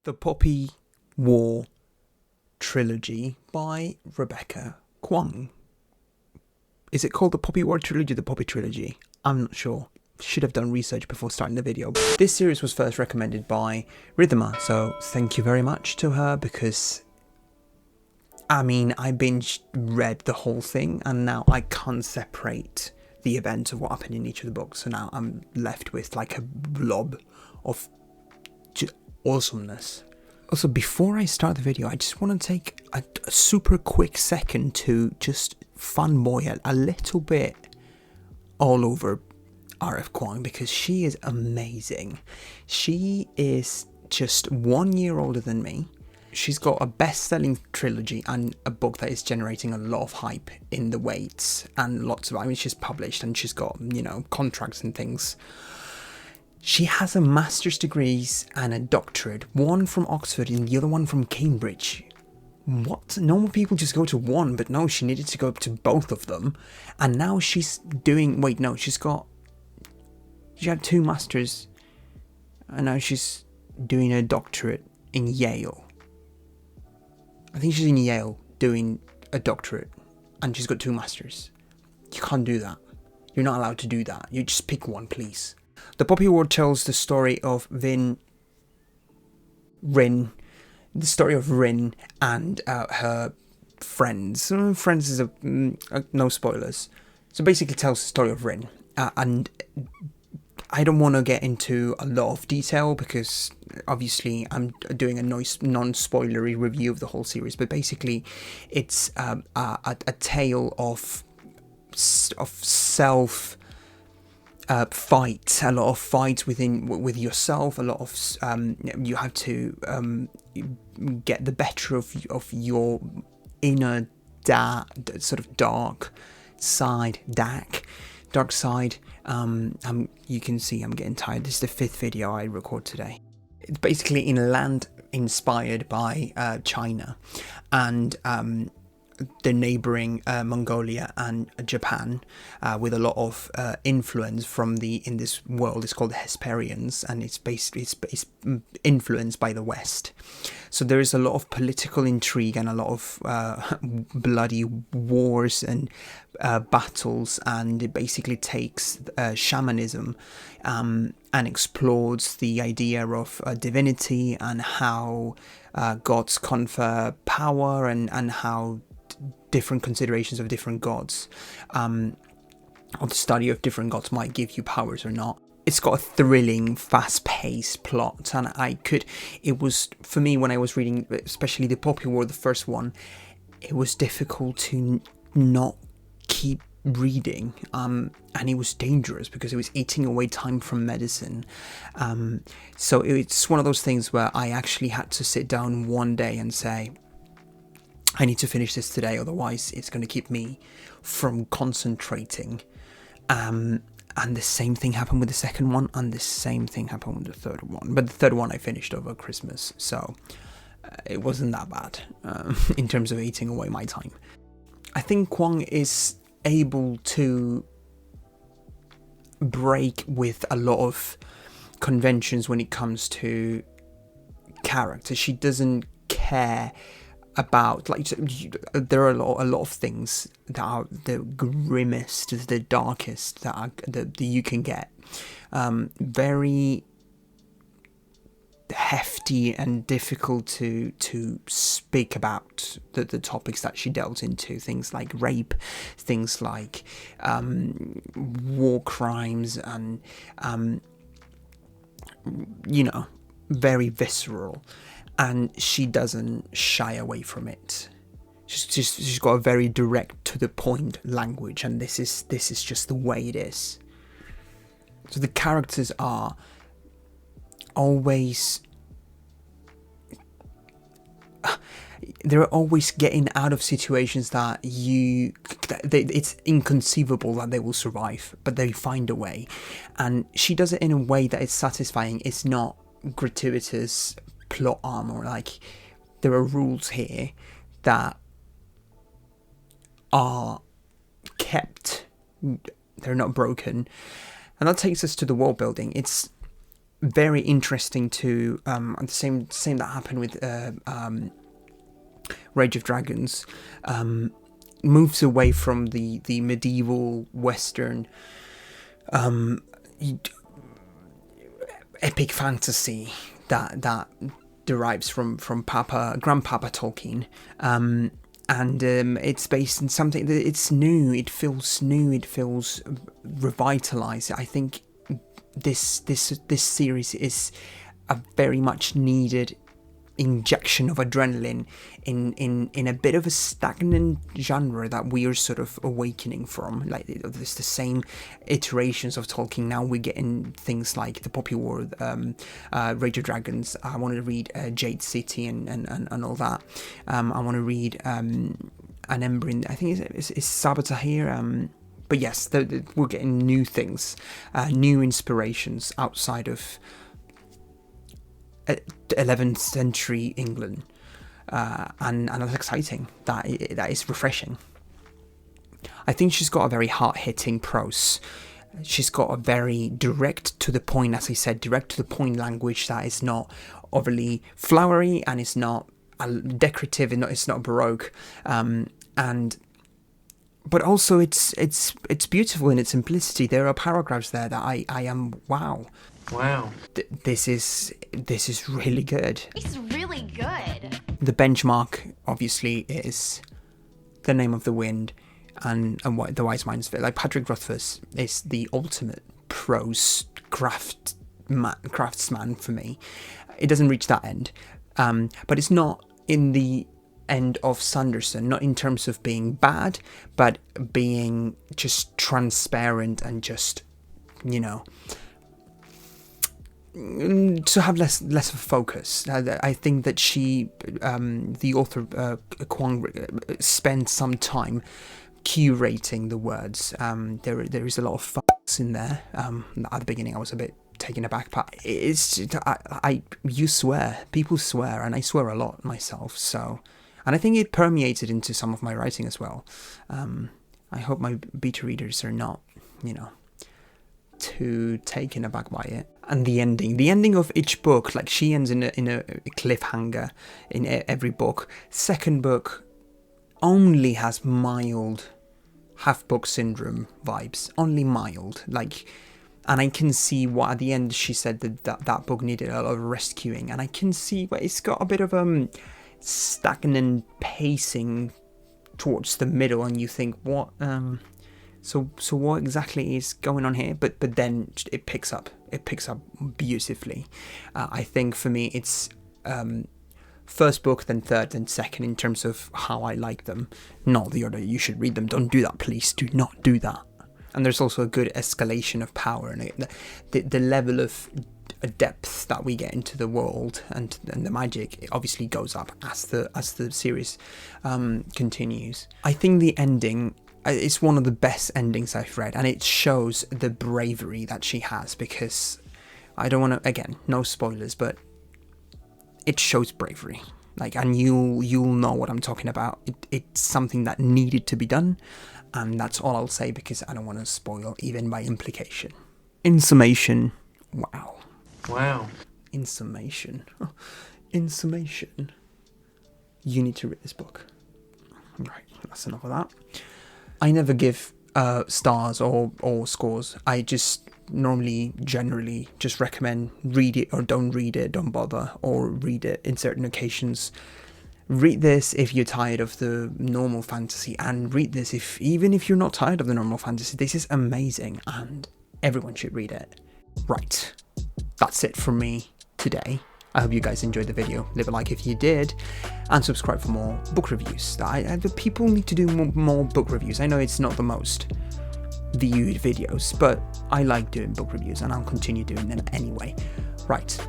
The Poppy War Trilogy by Rebecca KUANG. Is it called the Poppy War Trilogy or the Poppy Trilogy? I'm not sure. Should have done research before starting the video. This series was first recommended by Rhythma, so thank you very much to her, because I mean, I read the whole thing and now I can't separate the events of what happened in each of the books, so now I'm left with like a blob of awesomeness. Also, before I start the video, I just want to take a super quick second to just fanboy a little bit all over RF KUANG, because she is amazing. She is just 1 year older than me. She's got a best-selling trilogy and a book that is generating a lot of hype in the weights and lots of, I mean, she's published and she's got, you know, contracts and things. She has a master's degrees and a doctorate, one from Oxford and the other one from Cambridge. What? Normal people just go to one, but no, she needed to go to both of them. And now she's doing, wait, no, she had 2 masters and now she's doing a doctorate in Yale. I think she's in Yale doing a doctorate and she's got 2 masters. You can't do that. You're not allowed to do that. You just pick one, please. The Poppy War tells the story of Rin, the story of Rin and her friends. Friends is no spoilers. So basically tells the story of Rin. And I don't want to get into a lot of detail because obviously I'm doing a non-spoilery review of the whole series. But basically it's a tale of self... fights, a lot of fights with yourself, a lot of you have to get the better of your inner sort of dark side. You can see I'm getting tired. This is the 5th video I record today. It's basically in a land inspired by China and the neighboring Mongolia and Japan, with a lot of influence from in this world. It's called the Hesperians, and it's influenced by the West. So there is a lot of political intrigue and a lot of bloody wars and battles, and it basically takes shamanism and explores the idea of divinity and how gods confer power and how different considerations of different gods, or the study of different gods might give you powers or not. It's got a thrilling, fast-paced plot, and it was, for me, when I was reading, especially the Poppy War, the first one, it was difficult to not keep reading, and it was dangerous because it was eating away time from medicine. So it's one of those things where I actually had to sit down one day and say, I need to finish this today, otherwise it's going to keep me from concentrating. And the same thing happened with the second one, and the same thing happened with the third one. But the third one I finished over Christmas, so it wasn't that bad in terms of eating away my time. I think KUANG is able to break with a lot of conventions when it comes to characters. She doesn't care about, like, there are a lot of things that are the grimmest, the darkest that you can get, very hefty and difficult to speak about the topics that she delves into, things like rape, things like war crimes, and you know, very visceral. And she doesn't shy away from it. She's got a very direct, to the point language, and this is just the way it is. So the characters are always, they're always getting out of situations that it's inconceivable that they will survive, but they find a way, and she does it in a way that is satisfying. It's not gratuitous plot armor. Like, there are rules here that are kept, they're not broken. And that takes us to the world building. It's very interesting to the same that happened with Rage of Dragons. Moves away from the medieval Western epic fantasy that derives from Grandpapa Tolkien, and it's based in something that it's new. It feels new. It feels revitalized. I think this series is a very much needed injection of adrenaline in a bit of a stagnant genre that we are sort of awakening from. Like, there's the same iterations of Tolkien. Now we're getting things like the Poppy War, Rage of Dragons. I want to read Jade City and all that. I want to read An Ember in, I think it's Sabaton here. But yes, we're getting new things, new inspirations outside of 11th century England, and that's exciting. That is refreshing. I think she's got a very hard-hitting prose. She's got a very direct to the point, as I said, direct to the point language that is not overly flowery, and it's not decorative, and it's not baroque, but also it's beautiful in its simplicity. There are paragraphs there that I am wow. This is really good. It's really good. The benchmark obviously is The Name of the Wind and what The Wise Mind's Fit. Like, Patrick Rothfuss is the ultimate prose craftsman for me. It doesn't reach that end, but it's not in the end of Sanderson, not in terms of being bad, but being just transparent and just, you know, to have less of a focus. I think that she, the author KUANG, spent some time curating the words. There is a lot of fucks in there. At the beginning, I was a bit taken aback, but it's you swear, people swear, and I swear a lot myself. So, and I think it permeated into some of my writing as well. I hope my beta readers are not, you know, too taken aback by it. And the ending of each book, like, she ends in a cliffhanger in every book. Second book only has mild half-book syndrome vibes, only mild, like, and I can see what at the end she said that book needed a lot of rescuing, and I can see where it's got a bit of stagnant pacing towards the middle, and you think, what so what exactly is going on here? But then it picks up beautifully. I think for me it's first book, then third, then second in terms of how I like them, not the order. You should read them. Don't do that, please. Do not do that. And there's also a good escalation of power, and the level of depth that we get into the world and the magic, it obviously goes up as the series continues. I think the ending, it's one of the best endings I've read, and it shows the bravery that she has, because I don't want to, again, no spoilers, but it shows bravery. Like, and you'll know what I'm talking about. It's something that needed to be done, and that's all I'll say, because I don't want to spoil even by implication. In summation, wow. In summation, you need to read this book. Right, that's enough of that. I never give stars or scores. I just generally just recommend read it or don't read it, don't bother, or read it in certain occasions. Read this if you're tired of the normal fantasy, and read this even if you're not tired of the normal fantasy. This is amazing, and everyone should read it. Right, that's it from me today. I hope you guys enjoyed the video. Leave a like if you did, and subscribe for more book reviews. The people need to do more book reviews. I know it's not the most viewed videos, but I like doing book reviews, and I'll continue doing them anyway. Right,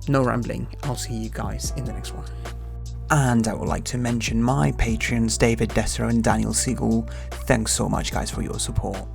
no rambling. I'll see you guys in the next one. And I would like to mention my Patreons, David Desser and Daniel Siegel. Thanks so much, guys, for your support.